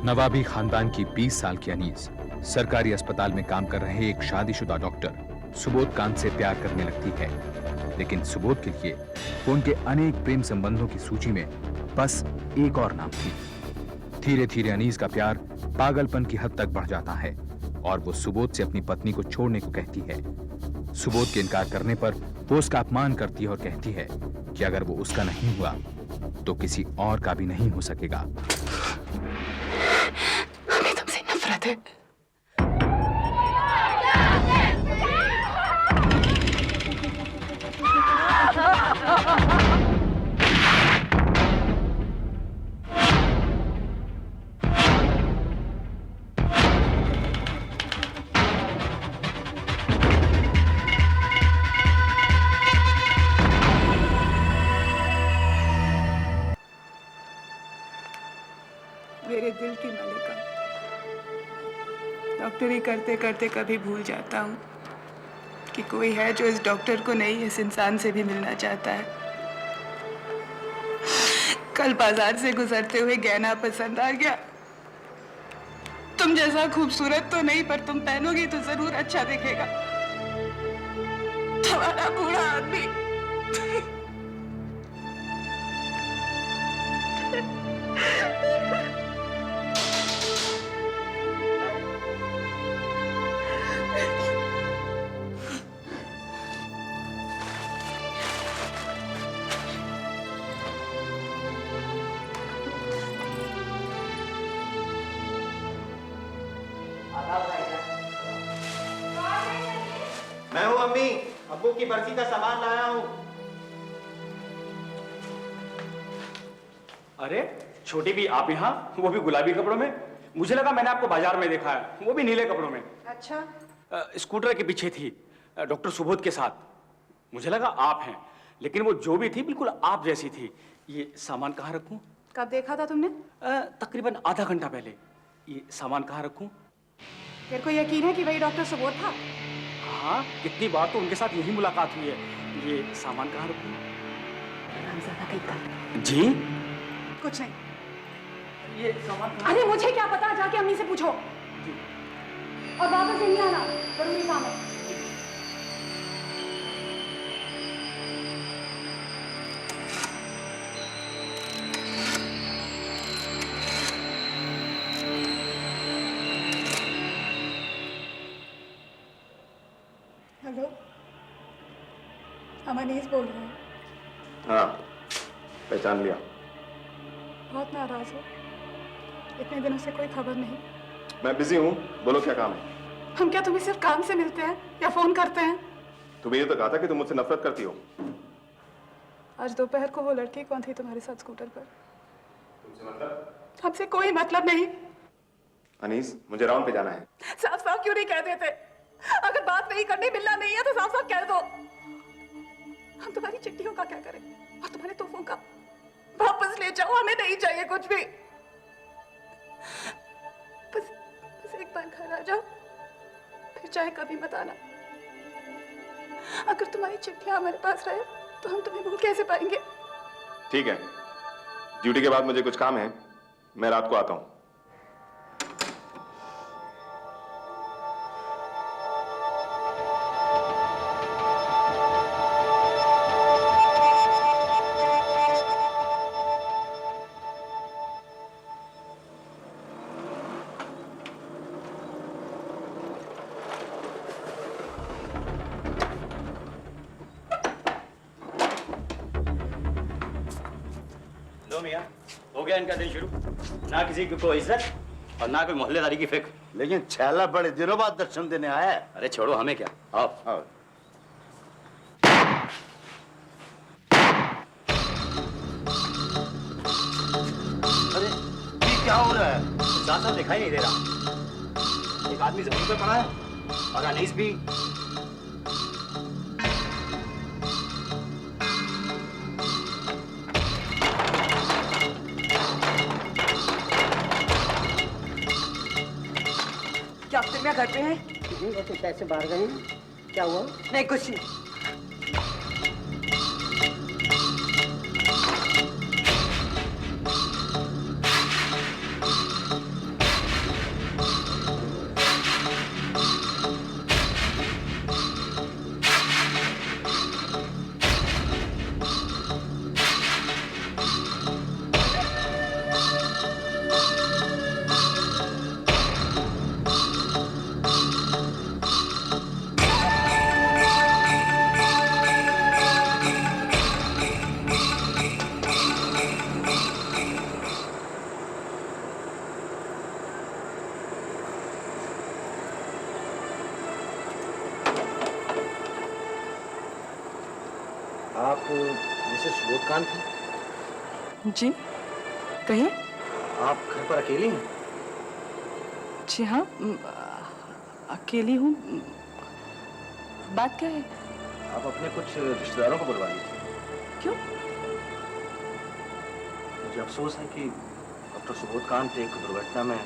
नवाबी खानदान की 20 साल की अनीस सरकारी अस्पताल में काम कर रहे एक शादीशुदा डॉक्टर सुबोध कांत से प्यार करने लगती है, लेकिन सुबोध के लिए उनके अनेक प्रेम संबंधों की सूची में बस एक और नाम थी। धीरे धीरे अनीस का प्यार पागलपन की हद तक बढ़ जाता है और वो सुबोध से अपनी पत्नी को छोड़ने को कहती है। सुबोध के इनकार करने पर वो उसका अपमान करती है और कहती है कि अगर वो उसका नहीं हुआ तो किसी और का भी नहीं हो सकेगा। हमें तुमसे नफरत है। मेरे दिल की मलिका, डॉक्टरी करते करते कभी भूल जाता हूँ कि कोई है जो इस डॉक्टर को नहीं इस इंसान से भी मिलना चाहता है। कल बाजार से गुजरते हुए गहना पसंद आ गया। तुम जैसा खूबसूरत तो नहीं, पर तुम पहनोगी तो जरूर अच्छा दिखेगा। तुम्हारा बूढ़ा आदमी मैं हूँ अम्मी, अब्बू की बरसी का सामान लाया हूँ। अरे छोटी भी आप यहाँ, वो भी गुलाबी कपड़ों में? मुझे लगा मैंने आपको बाजार में देखा है, वो भी नीले कपड़ों में। अच्छा, स्कूटर के पीछे थी डॉक्टर सुबोध के साथ। मुझे लगा आप हैं, लेकिन वो जो भी थी बिल्कुल आप जैसी थी। ये सामान कहाँ रखूं? कब देखा था तुमने? तकरीबन आधा घंटा पहले। ये सामान कहाँ रखूं? तेरे को यकीन है कि वही डॉक्टर सुबोध था? हाँ, कितनी बार तो उनके साथ यही मुलाकात हुई है। ये सामान कहाँ रखूं? जी कुछ नहीं। ये सामान अरे मुझे क्या पता, जाके अम्मी से पूछो। और वापस नहीं आना, जरूरी काम है। हेलो, हम अनीस बोल रहे हैं। हाँ, पहचान लिया। बहुत नाराज हो, इतने दिनों से कोई खबर नहीं। मैं बिजी हूँ, बोलो क्या काम है? हम क्या तुम्हें सिर्फ काम से मिलते हैं या फोन करते हैं? तुम्हें ये तो कहा था कि तुम मुझसे नफरत करती हो। आज दोपहर को वो लड़की कौन थी तुम्हारे साथ स्कूटर पर? तुमसे मतलब? हमसे कोई मतलब नहीं। अनीस, मुझे राउंड पे जाना है। साफ साफ क्यों नहीं कह देते? अगर बात नहीं करनी, मिलना नहीं है तो साफ साफ कह दो। हम तुम्हारी चिट्ठियों का क्या करें और तुम्हारे तोहफों का? वापस ले जाओ, हमें नहीं चाहिए कुछ भी। बस एक बार घर आ जाओ, फिर चाहे कभी मत आना। अगर तुम्हारी चिट्ठियां हमारे पास रहे तो हम तुम्हें भूल कैसे पाएंगे? ठीक है, ड्यूटी के बाद मुझे कुछ काम है, मैं रात को आता हूँ। हो गया इनका दिन शुरू। ना किसी की कोई इज्जत और ना कोई मोहल्लेदारी की फिक्र। लेकिन छैला बड़े दिनों बाद दर्शन देने आया है। अरे छोड़ो, हमें क्या। आओ आओ। अरे ये क्या हो रहा है? साथ साथ दिखाई नहीं दे रहा। एक आदमी जमीन पर पड़ा है और अनीस भी। क्या अब तक घर पे हैं? वो तो पैसे बाहर गए हैं। क्या हुआ? नहीं, कुछ नहीं। आप मिसेस सुबोधकांत हैं? जी कहिए। आप घर पर अकेली हैं? जी हाँ, अकेली हूँ। बात क्या है? आप अपने कुछ रिश्तेदारों को बुलवा लीजिए। क्यों? मुझे अफसोस है कि डॉक्टर सुबोधकांत एक दुर्घटना में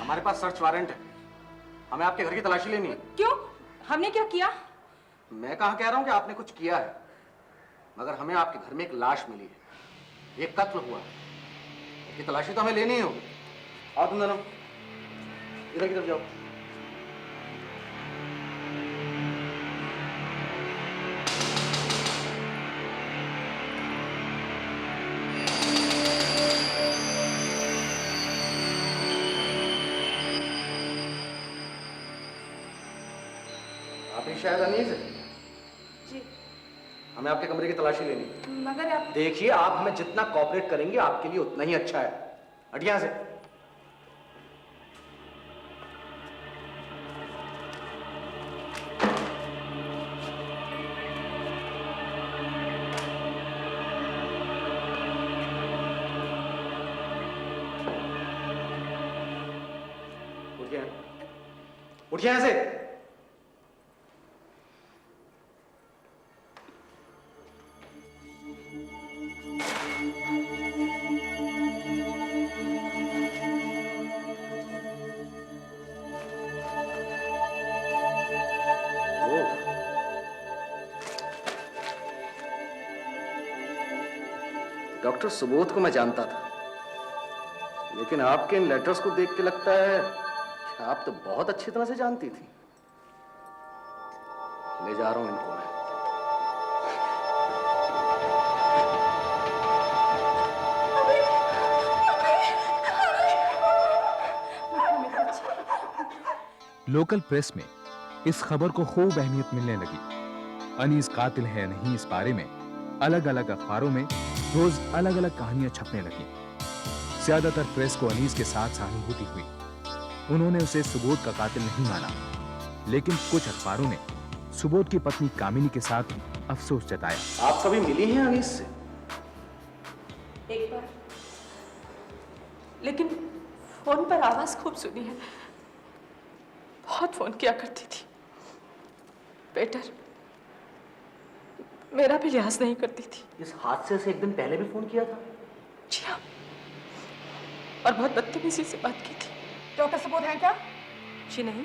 हमारे पास सर्च वारंट है। हमें आपके घर की तलाशी लेनी है। क्यों? हमने क्या किया? मैं कहाँ कह रहा हूँ कि आपने कुछ किया है, मगर हमें आपके घर में एक लाश मिली है, एक कत्ल हुआ है। इसकी तलाशी तो हमें लेनी ही होगी। आओ तुम दोनों इधर की तरफ जाओ। आप ही शायद अनीस है? जी। हमें आपके कमरे की तलाशी लेनी है। मगर आप देखिए, आप हमें जितना कोऑपरेट करेंगे आपके लिए उतना ही अच्छा है। हट यहां से। उठिए, उठिए यहां से। डॉक्टर सुबोध को मैं जानता था, लेकिन आपके इन लेटर्स को देख के लगता है कि आप तो बहुत अच्छी तरह से जानती थी। ले जा रहा हूं इनको मैं। लोकल प्रेस में इस खबर को खूब अहमियत मिलने लगी। अनीस कातिल है नहीं, इस बारे में अलग अलग अखबारों में रोज अलग अलग कहानियां छपने लगी। ज्यादातर प्रेस को अनीस के साथ सहानुभूति हुई। उन्होंने उसे सुबोध का कातिल नहीं माना, लेकिन कुछ अखबारों ने सुबोध की पत्नी कामिनी के साथ अफसोस जताया। आप कभी मिली हैं अनीस से? एक बार, लेकिन फोन पर आवाज खूब सुनी है। बहुत फोन किया करती थी। बेटर, मेरा भी लिहाज नहीं करती थी। इस हादसे से एक दिन पहले भी फोन किया था? जी हाँ, और बहुत बदतमीजी से बात की थी। डॉक्टर सुबोध हैं क्या? जी नहीं।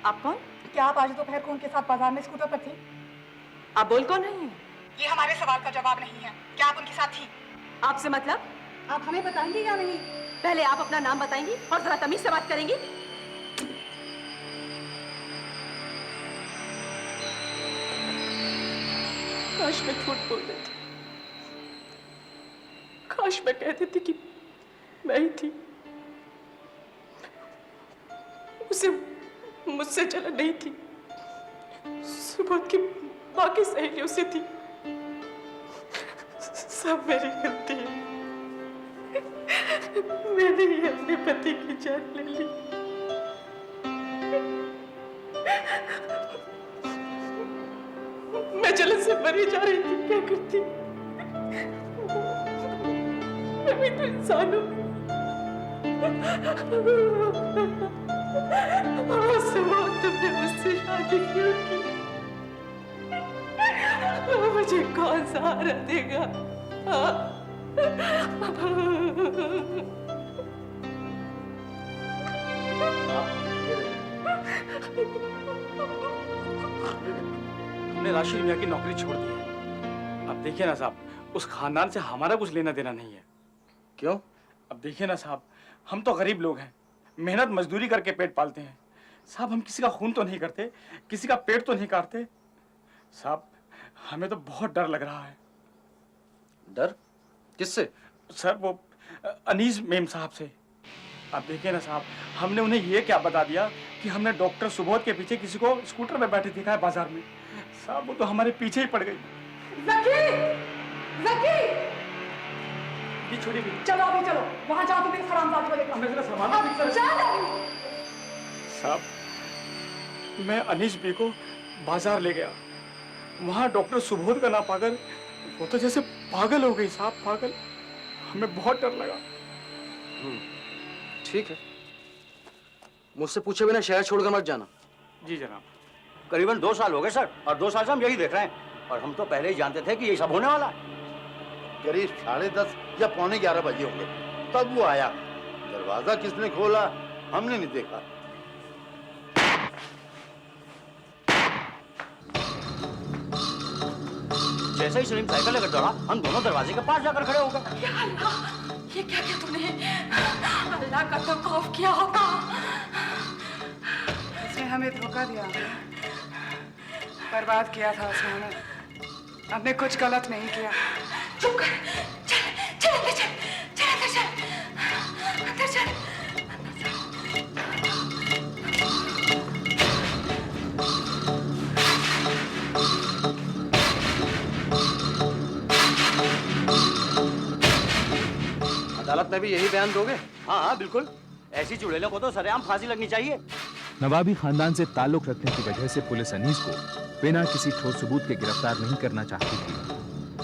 आप कौन? क्या आप आज दोपहर को उनके साथ बाजार में स्कूटर पर थी? आप बोल कौन रही हैं? ये हमारे सवाल का जवाब नहीं है। क्या आप उनके साथ थी? आपसे मतलब? आप हमें बताएंगी या नहीं? पहले आप अपना नाम बताएंगी और जरा तमीज से बात करेंगी। काश मैं झूठ बोल देती। काश मैं कह देती कि मैं ही थी। उसे मुझसे जलन नहीं थी। सुबोध की बाकी सहेलियों से थी। सब मेरी गलती है। मैंने ही अपने पति की जान ले ली। मैं जलन से मरी जा रही थी, क्या करती? मैं भी तो इंसान हूँ। सुबोध, तुमने मुझसे शादी क्यों की? मुझे कौन सहारा देगा? हमने राशिद मियाँ की नौकरी छोड़ दी है। अब देखिए ना साहब, उस खानदान से हमारा कुछ लेना देना नहीं है। क्यों? अब देखिए ना साहब, हम तो गरीब लोग हैं, मेहनत मजदूरी करके पेट पालते हैं साहब। हम किसी का खून तो नहीं करते, किसी का पेट तो नहीं काटते साहब। हमें तो बहुत डर लग रहा है। डर? किससे? सर वो अनीस मेम साहब से। अब देखिए ना साहब, हमने उन्हें ये क्या बता दिया कि हमने डॉक्टर सुबोध के पीछे किसी को स्कूटर में बैठे देखा है बाजार में साहब। वो तो हमारे पीछे ही पड़ गई। जकी! जकी! ये छोड़ी भी चलो अभी चलो, वहां जाओ तुम इस हरामजादी को लेकर। हमने जरा सामान अब चल अभी। साहब, मैं अनीस बी को बाजार ले गया। वहां डॉक्टर सुबोध का ना पाकर वो तो जैसे पागल हो गई साहब, पागल। हमें बहुत डर लगा। ठीक है, मुझसे पूछे बिना शहर छोड़कर मत जाना। जी जनाब। करीबन 2 साल हो गए सर, और 2 साल से हम यही देख रहे हैं, और हम तो पहले ही जानते थे कि ये सब होने वाला है। करीब 10:30 या 11:15 बजे होंगे, तब वो आया। दरवाजा किसने खोला हमने नहीं देखा। जैसे ही सलीम साइकिल लेकर दौड़ा, हम दोनों दरवाजे के पास जाकर खड़े हो गए। या अल्लाह, ये क्या किया तुमने? अल्लाह का तो खौफ किया होगा। उसने हमें धोखा दिया, बर्बाद किया था उसने हमें। हमने कुछ गलत नहीं किया। चुप कर। चल चल अंदर चल, चल अंदर चल, अंदर चल। अदालत में भी यही बयान दोगे? हाँ हाँ बिल्कुल, ऐसी चुड़ैलों को तो सरेआम फांसी लगनी चाहिए। नवाबी खानदान से ताल्लुक रखने की वजह से पुलिस अनीस को बिना किसी ठोस सबूत के गिरफ्तार नहीं करना चाहती थी,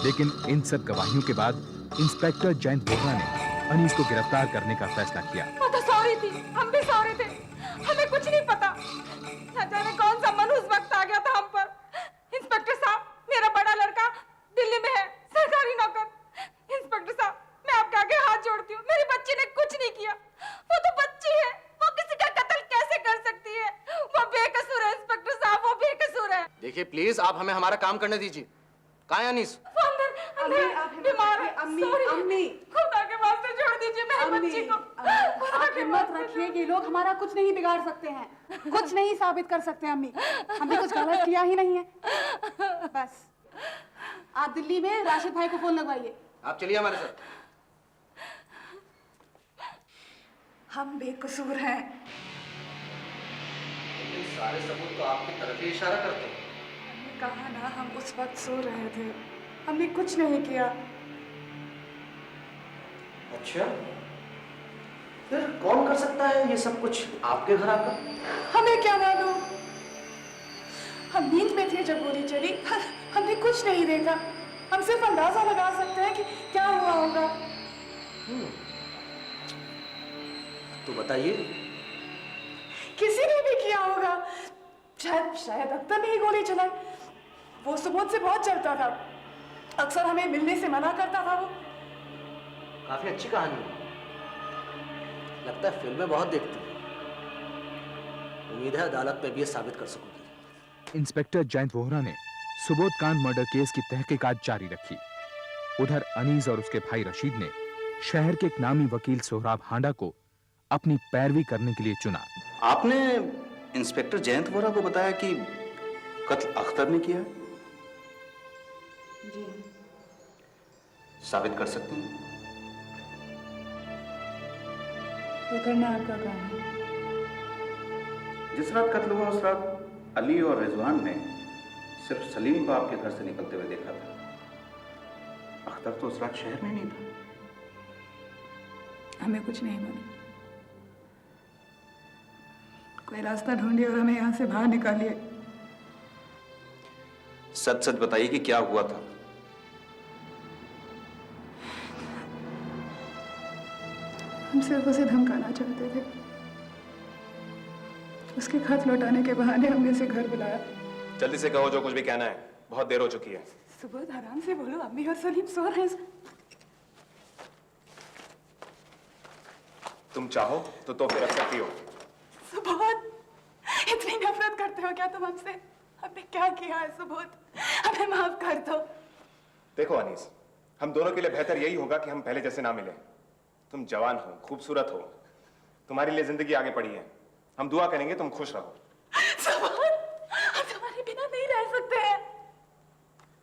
लेकिन इन सब गवाहियों के बाद इंस्पेक्टर जयंत बोहरा ने अनीस को गिरफ्तार करने का फैसला किया। वो तो सॉरी थी, हम भी सॉरी थे, हमें कुछ नहीं पता। न जाने कौन सा मन उस वक्त आ गया था हम पर। इंस्पेक्टर साहब, मेरा बड़ा लड़का दिल्ली में है, सरकारी नौकर। इंस्पेक्टर साहब, मैं आपके आगे हाथ जोड़ती हूँ, मेरी बच्ची ने कुछ नहीं किया। वो तो बच्ची है, वो किसी का कत्ल कैसे कर सकती है? वो बेकसूर है इंस्पेक्टर साहब, वो बेकसूर है। देखिए प्लीज, आप हमें हमारा काम करने दीजिए। कहाँ है अनीस? वो अंदर बीमार है। अम्मी, खुदा के वास्ते छोड़ दीजिए मेरी बच्ची को। आप हिम्मत रखिए, ये लोग हमारा कुछ नहीं बिगाड़ सकते हैं, कुछ नहीं साबित कर सकते। अम्मी, हमने कुछ गलत किया ही नहीं है। बस आप दिल्ली में राशिद भाई को फोन लगवाइए। आप चलिए हमारे साथ। हम बेकसूर हैं। लेकिन सारे सबूत तो आपकी तरफ ही इशारा करते हैं। हमने कहा ना, हम उस वक्त सो रहे थे, हमने कुछ नहीं किया। अच्छा, फिर कौन कर सकता है ये सब कुछ आपके घर आकर? हमें क्या मालूम, हम नींद में थे जब गोली चली, हमने कुछ नहीं देखा। हम सिर्फ अंदाजा लगा सकते हैं कि क्या हुआ होगा। तो बताइए। किसी ने भी किया होगा, शायद अख्तर ने ही गोली चलाई। वो सुबोध से बहुत चलता था, अक्सर हमें मिलने से मना करता था। वो काफी अच्छी कहानी है, लगता है फिल्में बहुत देखती हैं। उम्मीद है अदालत में भी ये साबित कर सकूंगी। इंस्पेक्टर जयंत वोहरा ने सुबोध कांड मर्डर केस की तहकीकात जारी रखी। उधर अनीस और उसके भाई रशीद ने शहर के एक नामी वकील सोहराब हांडा को अपनी पैरवी करने के लिए चुना। आपने इंस्पेक्टर जयंत वोहरा को बताया कि कत्ल अख्तर ने किया? जी। साबित कर सकते हैं? वो करना आपका काम है। जिस रात कत्ल हुआ उस रात अली और रिजवान ने सिर्फ सलीम को आपके घर से निकलते हुए देखा था। अख्तर तो उस रात शहर में नहीं था। हमें कुछ नहीं मालूम। कोई रास्ता ढूंढिए और हमें यहाँ से बाहर निकालिए। सच सच बताइए कि क्या हुआ था। हम सिर्फ उसे धमकाना चाहते थे। उसके खत लौटाने के बहाने हमने उसे घर बुलाया। जल्दी से कहो जो कुछ भी कहना है, बहुत देर हो चुकी है। सुबोध आराम से बोलो, अम्मी और सलीम सो रहे हैं। तुम चाहो तो तोहफे रख सकती हो। सुबोध, इतनी नफरत करते हो क्या तुम हमसे? हमने क्या किया है सुबोध? हमें माफ कर दो। देखो अनीस, हम दोनों के लिए बेहतर यही होगा कि हम पहले जैसे ना मिले। तुम जवान हो, खूबसूरत हो, तुम्हारे लिए जिंदगी आगे पड़ी है। हम दुआ करेंगे तुम खुश रहो। सुबोध, हम तुम्हारे बिना नहीं रह सकते हैं।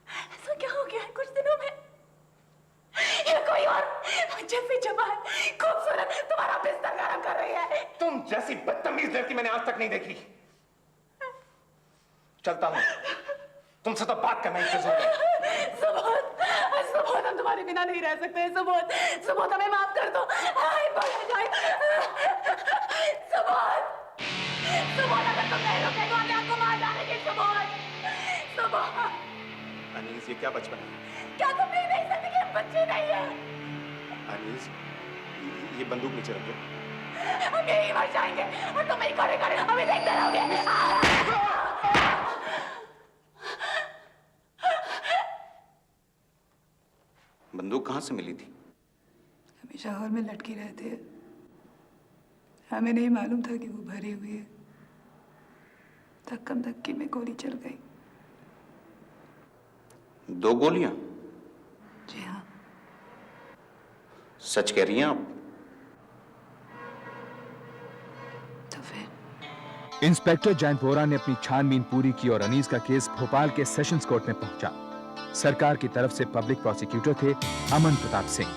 ऐसा क्या हो गया है कुछ दिनों में? या कोई और जैसी जवान खूबसूरत तुम्हारा बिस्तर गरम कर रही है? तुम जैसी बदतमीज लड़की मैंने आज तक नहीं देखी। चलता हूं, तुमसे तो बात करना ही फिजूल है। सुबोध, सुबोध, हम तुम्हारे बिना नहीं रह सकते हैं। सुबोध, सुबोध, हमें माफ कर दो। सुबोध, सुबोध, अगर तुम नहीं रुके तो हम आपको मार डालेंगे। सुबोध, सुबोध। अनीस, ये क्या बचपन है? क्या तुम नहीं देख सकते कि हम बच्चे नहीं हैं? अनीस, ये बंदूक नीचे रख दो। हम यही मर जाएंगे और तुम ही खड़े खड़े हमें देखते रहोगे। बंदूक कहां से मिली थी? हमेशा हॉल में लटके रहते हैं। हमें नहीं मालूम था कि वो भरे हुए हैं। धक्कम धक्की में गोली चल गई। 2 गोलियां? जी हाँ। सच कह रही हैं आप? तो फिर इंस्पेक्टर जैनपोरा ने अपनी छानबीन पूरी की और अनीस का केस भोपाल के सेशंस कोर्ट में पहुंचा। सरकार की तरफ से पब्लिक प्रोसिक्यूटर थे अमन प्रताप सिंह।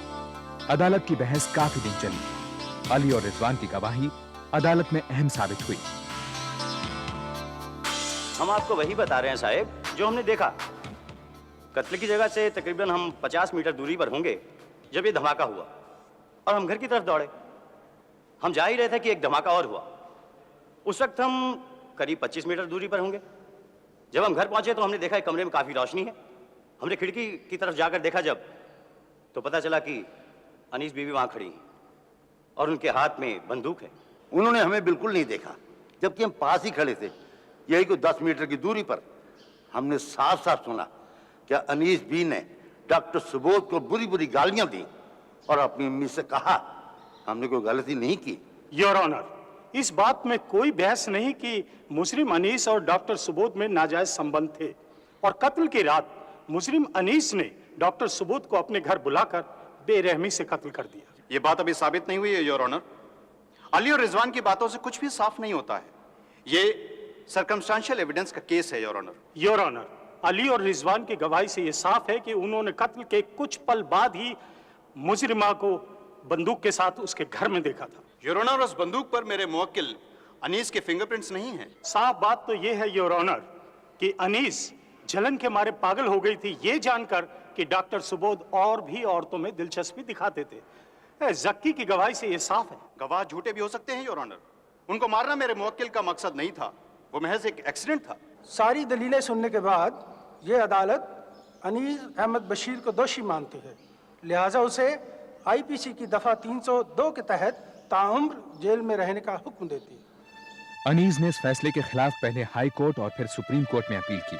अदालत की बहस काफी दिन चली। अली और रिजवान की गवाही अदालत में अहम साबित हुई। हम आपको वही बता रहे हैं साहब जो हमने देखा। कत्ल की जगह से तकरीबन हम 50 मीटर दूरी पर होंगे जब ये धमाका हुआ और हम घर की तरफ दौड़े। हम जा ही रहे थे कि एक धमाका और हुआ। उस वक्त हम करीब 25 मीटर दूरी पर होंगे। जब हम घर पहुंचे तो हमने देखा एक कमरे में काफी रोशनी है। हमने खिड़की की तरफ जाकर देखा जब, तो पता चला कि अनीस बीवी वहां खड़ी है और उनके हाथ में बंदूक है। उन्होंने हमें बिल्कुल नहीं देखा, जबकि हम पास ही खड़े थे। यही को 10 मीटर की दूरी पर हमने साफ साफ सुना कि अनीस बी ने डॉक्टर सुबोध को बुरी बुरी गालियां दी और अपनी अम्मी से कहा हमने कोई गलती नहीं की। योर ऑनर, इस बात में कोई बहस नहीं कि मुजरिम अनीस और डॉक्टर सुबोध में नाजायज संबंध थे और कत्ल की रात मुजरिम अनीस ने डॉक्टर सुबोध को अपने घर बुलाकर बेरहमी से कत्ल कर दिया। ये बात अभी साबित नहीं हुई है योर ऑनर। अली और रिजवान की बातों से कुछ भी साफ नहीं होता है। ये सर्कमस्टेंशियल एविडेंस का केस है your honour. Your honour, Ali और रिजवान की गवाही से यह साफ है कि उन्होंने कत्ल के कुछ पल बाद ही मुजरिमा को बंदूक के साथ उसके घर में देखा था। योर ऑनर, उस बंदूक पर मेरे मुवक्किल अनीस के फिंगरप्रिंट्स नहीं हैं। साफ बात तो यह है योर ऑनर कि अनीस जलन के मारे पागल हो गई थी ये जानकर कि डॉक्टर सुबोध और भी औरतों में दिलचस्पी दिखाते थे। जक्की की गवाही से यह साफ है। गवाह झूठे भी हो सकते हैं योर ऑनर। उनको मारना मेरे मुवक्किल का मकसद नहीं था, वो महज एक एक्सीडेंट था। सारी दलीलें सुनने के बाद ये अदालत अनीस अहमद बशीर को दोषी मानती है, लिहाजा उसे आईपीसी की दफा 302 के तहत ताउम्र जेल में रहने का हुक्म देती है। अनीस ने इस फैसले के खिलाफ पहले हाई कोर्ट और फिर सुप्रीम कोर्ट में अपील की,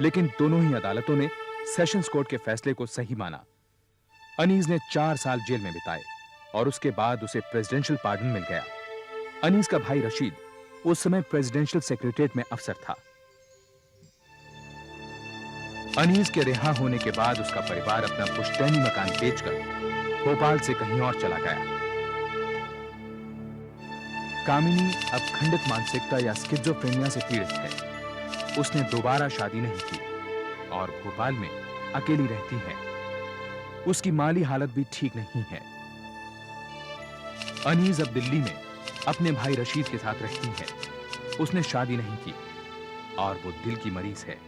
लेकिन दोनों ही अदालतों ने सेशंस कोर्ट के फैसले को सही माना। अनीस ने 4 साल जेल में बिताए और उसके बाद उसे प्रेसिडेंशियल पार्डन मिल गया। अनीस का भाई रशीद उस समय प्रेसिडेंशियल सेक्रेटरीट में अफसर था। अनीस के रिहा होने के बाद उसका परिवार अपना पुश्तैनी मकान बेचकर भोपाल से कहीं और चला गया। कामिनी अब खंडित मानसिकता या स्किज़ोफ्रेनिया से पीड़ित है। उसने दोबारा शादी नहीं की और भोपाल में अकेली रहती है। उसकी माली हालत भी ठीक नहीं है। अनीस अब दिल्ली में अपने भाई रशीद के साथ रहती है। उसने शादी नहीं की और वो दिल की मरीज है।